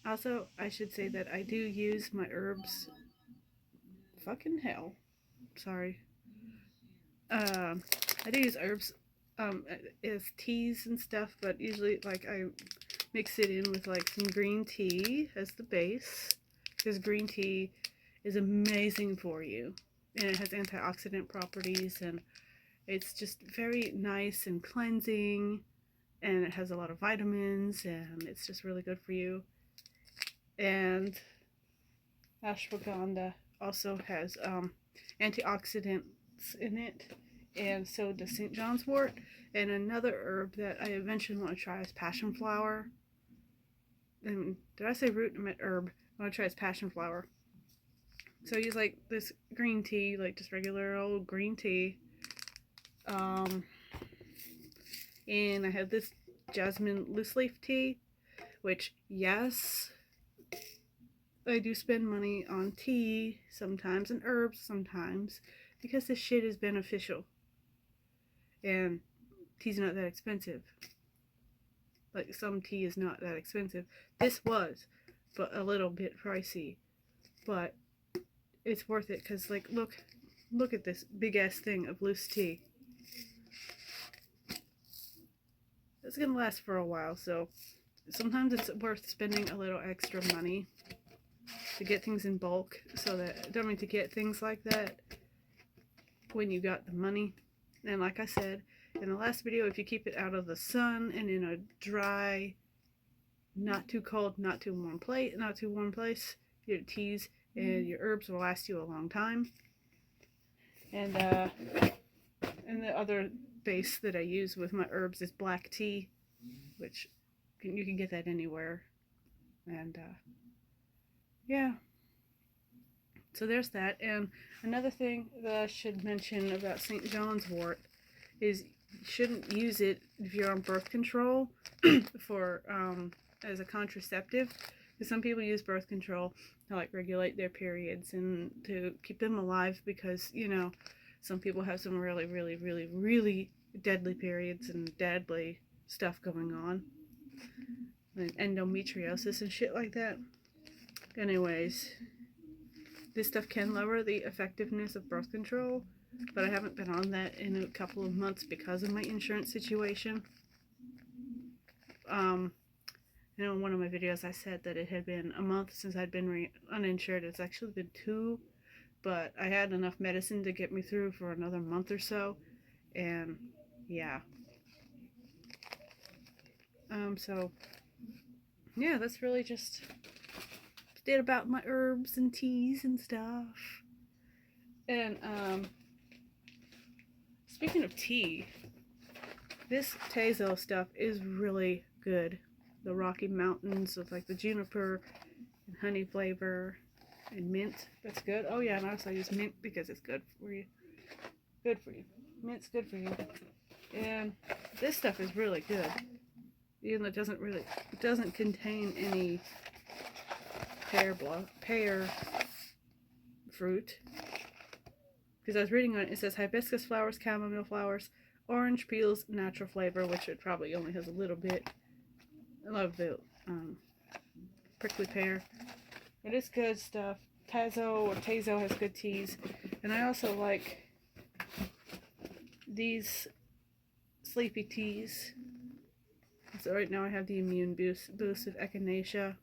Also, I should say that I do use my herbs. Fucking hell. Sorry. Um, I do use herbs as teas and stuff, but usually, like, I mix it in with, like, some green tea as the base. Because green tea is amazing for you. And it has antioxidant properties, and it's just very nice and cleansing. And it has a lot of vitamins, and it's just really good for you. And ashwagandha also has antioxidants in it, and so does St. John's wort. And another herb that I eventually want to try is passion flower. And did I say root? I meant herb. I want to try is passion flower. So I use like this green tea, like just regular old green tea. Um, and I have this jasmine loose leaf tea, which, yes, I do spend money on tea sometimes and herbs sometimes because this shit is beneficial. And tea's not that expensive. Like, some tea is not that expensive. This was, but a little bit pricey. But it's worth it because, like, look at this big ass thing of loose tea. It's gonna last for a while, so sometimes it's worth spending a little extra money to get things in bulk, so that I don't mean to get things like that when you got the money. And like I said in the last video, if you keep it out of the sun and in a dry, not too cold, not too warm place, your teas and your herbs will last you a long time. And the other base that I use with my herbs is black tea, which you can get that anywhere. And yeah, so there's that. And another thing that I should mention about St. John's wort is you shouldn't use it if you're on birth control for as a contraceptive, because some people use birth control to like regulate their periods and to keep them alive, because some people have some really really really really deadly periods and deadly stuff going on, like endometriosis and shit like that. Anyways, this stuff can lower the effectiveness of birth control, but I haven't been on that in a couple of months because of my insurance situation. In one of my videos I said that it had been a month since I'd been uninsured. It's actually been 2, but I had enough medicine to get me through for another month or so, and yeah. So yeah, that's really just it about my herbs and teas and stuff. And speaking of tea, this Tezo stuff is really good. The Rocky Mountains with like the juniper and honey flavor and mint. That's good. Oh yeah, and I also use mint because it's good for you. Good for you. Mint's good for you. And this stuff is really good. Even though it doesn't contain any pear fruit. Because I was reading on it, it says hibiscus flowers, chamomile flowers, orange peels, natural flavor, which it probably only has a little bit. I love the prickly pear. It is good stuff. Tezo has good teas. And I also like these sleepy teas. So right now I have the immune boost of echinacea.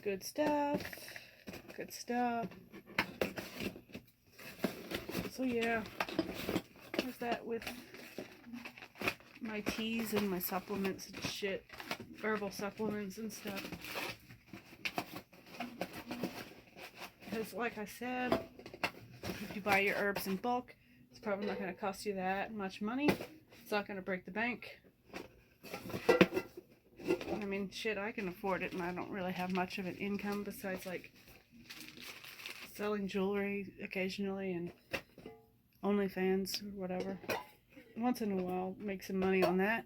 Good stuff. Good stuff. So yeah, there's that with my teas and my supplements and shit. Herbal supplements and stuff. Because like I said, if you buy your herbs in bulk, it's probably not going to cost you that much money. It's not going to break the bank. I mean, shit, I can afford it, and I don't really have much of an income besides like selling jewelry occasionally and OnlyFans or whatever. Once in a while, make some money on that.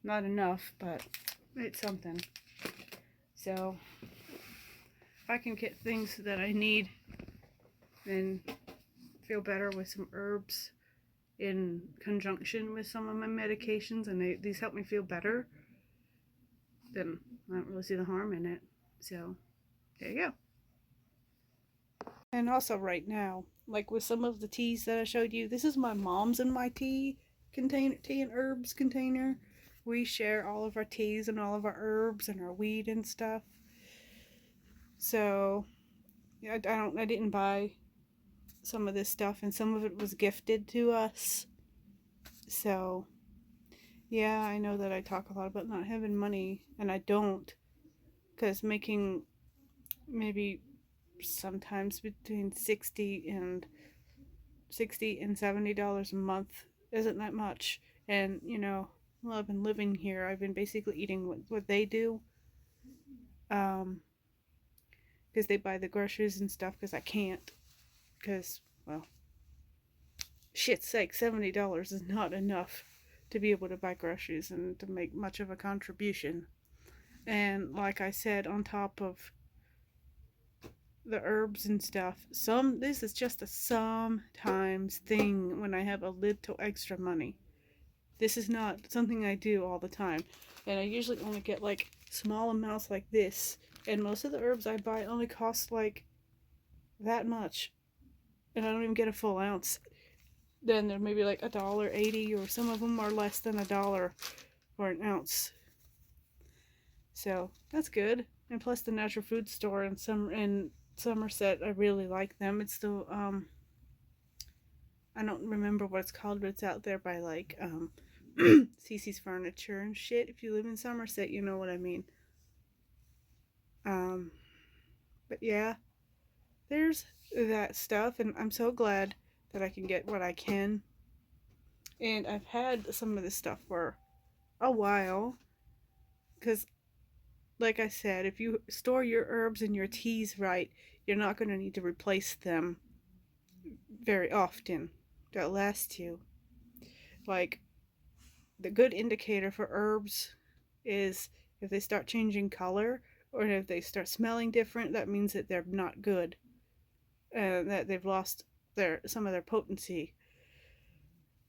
Not enough, but it's something. So if I can get things that I need and feel better with some herbs in conjunction with some of my medications, and these help me feel better, then I don't really see the harm in it. So there you go. And also right now, like with some of the teas that I showed you, this is my mom's and my tea container, tea and herbs container. We share all of our teas and all of our herbs and our weed and stuff. So yeah, I didn't buy some of this stuff, and some of it was gifted to us. So yeah, I know that I talk a lot about not having money, and I don't, because making maybe sometimes between $60 and $70 a month isn't that much. And while I've been living here, I've been basically eating what they do, um, because they buy the groceries and stuff. Because I can't, because well, shit's sake, $70 is not enough to be able to buy groceries and to make much of a contribution. And like I said, on top of the herbs and stuff, this is just a sometimes thing when I have a little extra money. This is not something I do all the time, and I usually only get like small amounts like this, and most of the herbs I buy only cost like that much, and I don't even get a full ounce. Then they're maybe like $1.80, or some of them are less than $1 for an ounce. So that's good. And plus the natural food store in Somerset, I really like them. It's the I don't remember what it's called, but it's out there by like Cece's Furniture and shit. If you live in Somerset, you know what I mean. Um, but yeah, there's that stuff, and I'm so glad that I can get what I can. And I've had some of this stuff for a while, because like I said, if you store your herbs and your teas right, you're not going to need to replace them very often. They'll last you. Like, the good indicator for herbs is if they start changing color, or if they start smelling different, that means that they're not good, that they've lost some of their potency.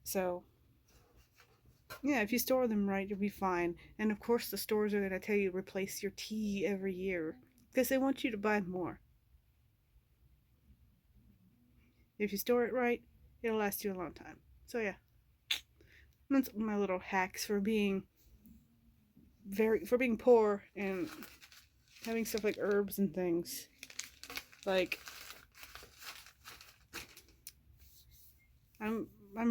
So yeah, if you store them right, you'll be fine. And of course, the stores are going to tell you to replace your tea every year because they want you to buy more. If you store it right, it'll last you a long time. So yeah, that's my little hacks for being poor and having stuff like herbs and things. Like, I'm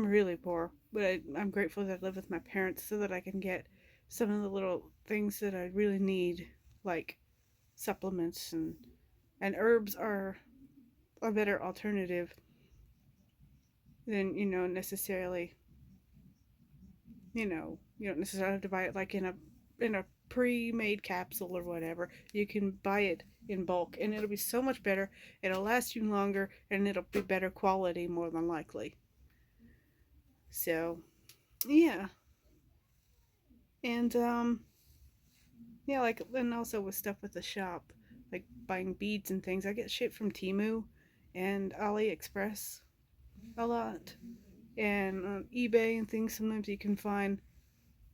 really poor, but I'm grateful that I live with my parents so that I can get some of the little things that I really need, like supplements, and herbs are a better alternative than necessarily. You don't necessarily have to buy it like in a pre-made capsule or whatever. You can buy it in bulk, and it'll be so much better. It'll last you longer, and it'll be better quality more than likely. So yeah, and yeah, like, and also with stuff with the shop, like buying beads and things, I get shit from Temu and AliExpress a lot, and on eBay and things. Sometimes you can find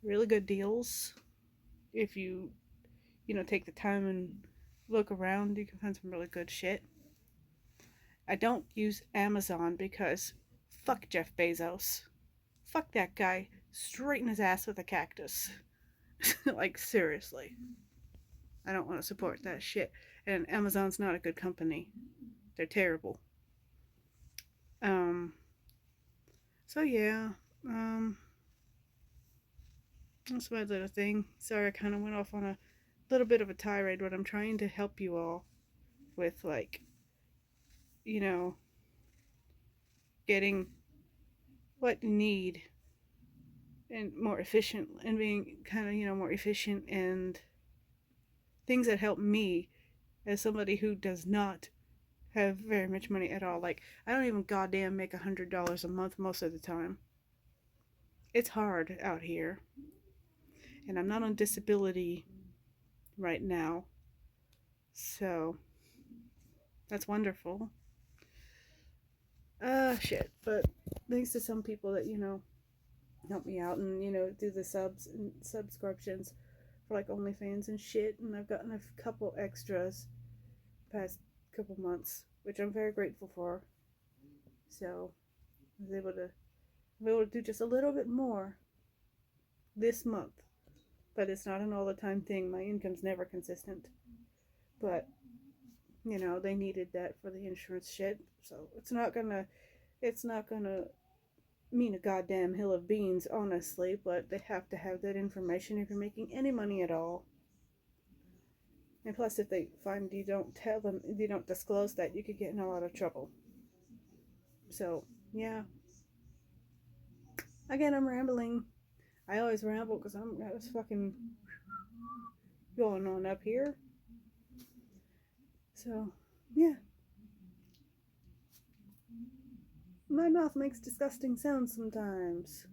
really good deals if you take the time and look around. You can find some really good shit. I don't use Amazon because fuck Jeff Bezos. Fuck that guy. Straighten his ass with a cactus. Like, seriously. I don't want to support that shit. And Amazon's not a good company. They're terrible. Um, so yeah. That's my little thing. Sorry, I kind of went off on a little bit of a tirade, but I'm trying to help you all with, like, you know, getting what you need and more efficient, and being kind of, more efficient, and things that help me as somebody who does not have very much money at all. Like, I don't even goddamn make $100 a month most of the time. It's hard out here, and I'm not on disability right now, so that's wonderful. Shit. But thanks to some people that help me out and do the subs and subscriptions for like OnlyFans and shit, and I've gotten a couple extras past couple months, which I'm very grateful for. So I was able to do just a little bit more this month. But it's not an all the time thing. My income's never consistent. But you know, they needed that for the insurance shit. So it's not gonna mean a goddamn hill of beans, honestly, but they have to have that information if you're making any money at all. And plus, if they find you don't tell them, you don't disclose that, you could get in a lot of trouble. So, yeah. Again, I'm rambling. I always ramble because I was fucking going on up here. So, yeah. My mouth makes disgusting sounds sometimes.